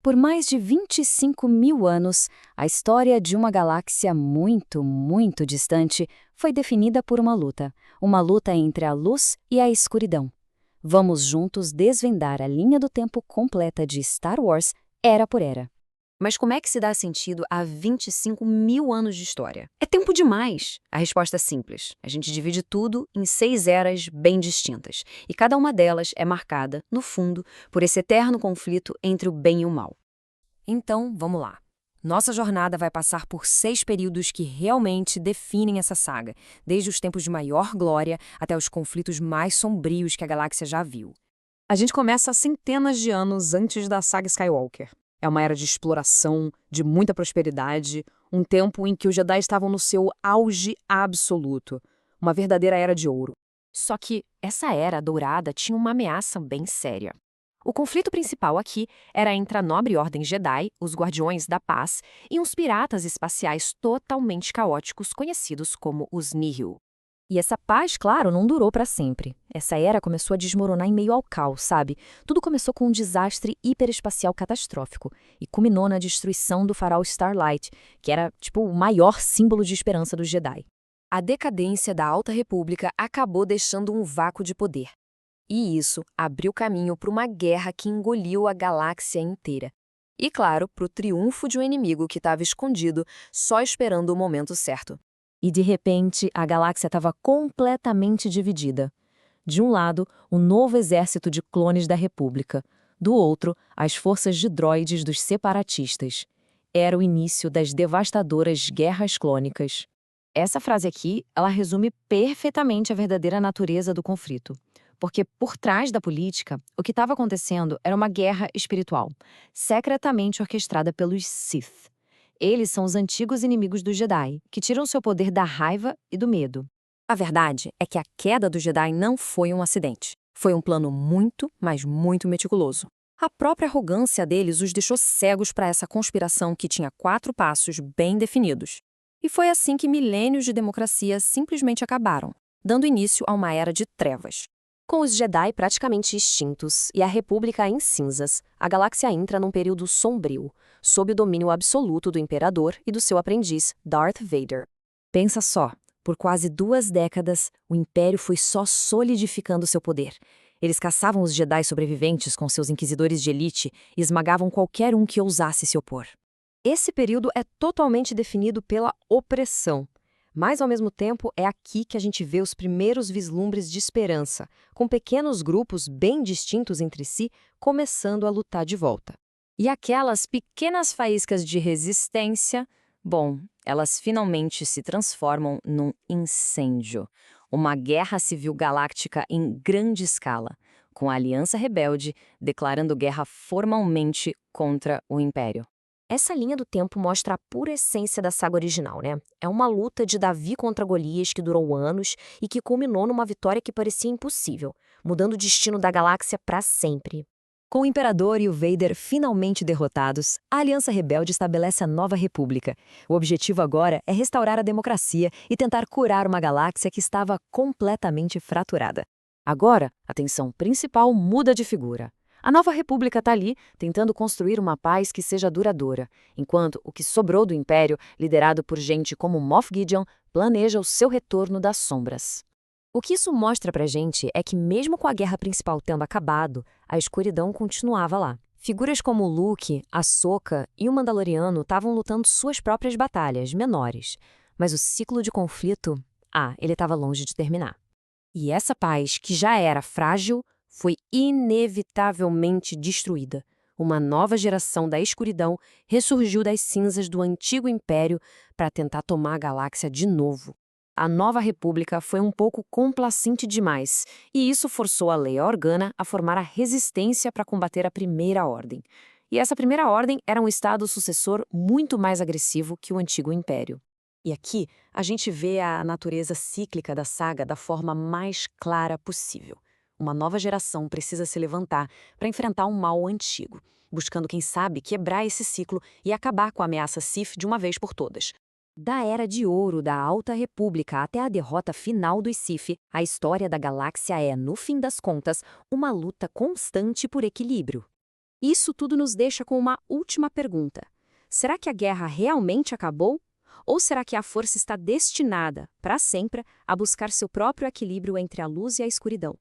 Por mais de 25 mil anos, a história de uma galáxia muito, muito distante foi definida por uma luta entre a luz e a escuridão. Vamos juntos desvendar a linha do tempo completa de Star Wars, era por era. Mas como é que se dá sentido a 25 mil anos de história? É tempo demais! A resposta é simples. A gente divide tudo em 6 eras bem distintas. E cada uma delas é marcada, no fundo, por esse eterno conflito entre o bem e o mal. Então, vamos lá. Nossa jornada vai passar por 6 períodos que realmente definem essa saga, desde os tempos de maior glória até os conflitos mais sombrios que a galáxia já viu. A gente começa centenas de anos antes da saga Skywalker. É uma era de exploração, de muita prosperidade, um tempo em que os Jedi estavam no seu auge absoluto. Uma verdadeira era de ouro. Só que essa era dourada tinha uma ameaça bem séria. O conflito principal aqui era entre a nobre Ordem Jedi, os Guardiões da Paz, e uns piratas espaciais totalmente caóticos conhecidos como os Nihil. E essa paz, claro, não durou para sempre. Essa era começou a desmoronar em meio ao caos, sabe? Tudo começou com um desastre hiperespacial catastrófico e culminou na destruição do farol Starlight, que era, tipo, o maior símbolo de esperança dos Jedi. A decadência da Alta República acabou deixando um vácuo de poder. E isso abriu caminho para uma guerra que engoliu a galáxia inteira. E, claro, para o triunfo de um inimigo que estava escondido, só esperando o momento certo. E, de repente, a galáxia estava completamente dividida. De um lado, o novo exército de clones da República. Do outro, as forças de droides dos separatistas. Era o início das devastadoras guerras clônicas. Essa frase aqui, ela resume perfeitamente a verdadeira natureza do conflito. Porque por trás da política, o que estava acontecendo era uma guerra espiritual, secretamente orquestrada pelos Sith. Eles são os antigos inimigos dos Jedi, que tiram seu poder da raiva e do medo. A verdade é que a queda do Jedi não foi um acidente. Foi um plano muito, mas muito meticuloso. A própria arrogância deles os deixou cegos para essa conspiração que tinha 4 passos bem definidos. E foi assim que milênios de democracia simplesmente acabaram, dando início a uma era de trevas. Com os Jedi praticamente extintos e a República em cinzas, a galáxia entra num período sombrio, sob o domínio absoluto do Imperador e do seu aprendiz, Darth Vader. Pensa só, por quase 2 décadas, o Império foi só solidificando seu poder. Eles caçavam os Jedi sobreviventes com seus inquisidores de elite e esmagavam qualquer um que ousasse se opor. Esse período é totalmente definido pela opressão. Mas, ao mesmo tempo, é aqui que a gente vê os primeiros vislumbres de esperança, com pequenos grupos bem distintos entre si começando a lutar de volta. E aquelas pequenas faíscas de resistência, bom, elas finalmente se transformam num incêndio. Uma guerra civil galáctica em grande escala, com a Aliança Rebelde declarando guerra formalmente contra o Império. Essa linha do tempo mostra a pura essência da saga original, né? É uma luta de Davi contra Golias que durou anos e que culminou numa vitória que parecia impossível, mudando o destino da galáxia para sempre. Com o Imperador e o Vader finalmente derrotados, a Aliança Rebelde estabelece a nova república. O objetivo agora é restaurar a democracia e tentar curar uma galáxia que estava completamente fraturada. Agora, a tensão principal muda de figura. A nova república está ali, tentando construir uma paz que seja duradoura, enquanto o que sobrou do Império, liderado por gente como Moff Gideon, planeja o seu retorno das sombras. O que isso mostra pra gente é que mesmo com a guerra principal tendo acabado, a escuridão continuava lá. Figuras como Luke, Ahsoka e o Mandaloriano estavam lutando suas próprias batalhas, menores. Mas o ciclo de conflito, ele estava longe de terminar. E essa paz, que já era frágil, foi inevitavelmente destruída. Uma nova geração da escuridão ressurgiu das cinzas do antigo império para tentar tomar a galáxia de novo. A nova república foi um pouco complacente demais, e isso forçou a Leia Organa a formar a resistência para combater a Primeira Ordem. E essa Primeira Ordem era um estado sucessor muito mais agressivo que o antigo império. E aqui a gente vê a natureza cíclica da saga da forma mais clara possível. Uma nova geração precisa se levantar para enfrentar um mal antigo, buscando, quem sabe, quebrar esse ciclo e acabar com a ameaça Sith de uma vez por todas. Da Era de Ouro da Alta República até a derrota final dos Sith, a história da galáxia é, no fim das contas, uma luta constante por equilíbrio. Isso tudo nos deixa com uma última pergunta. Será que a guerra realmente acabou? Ou será que a força está destinada, para sempre, a buscar seu próprio equilíbrio entre a luz e a escuridão?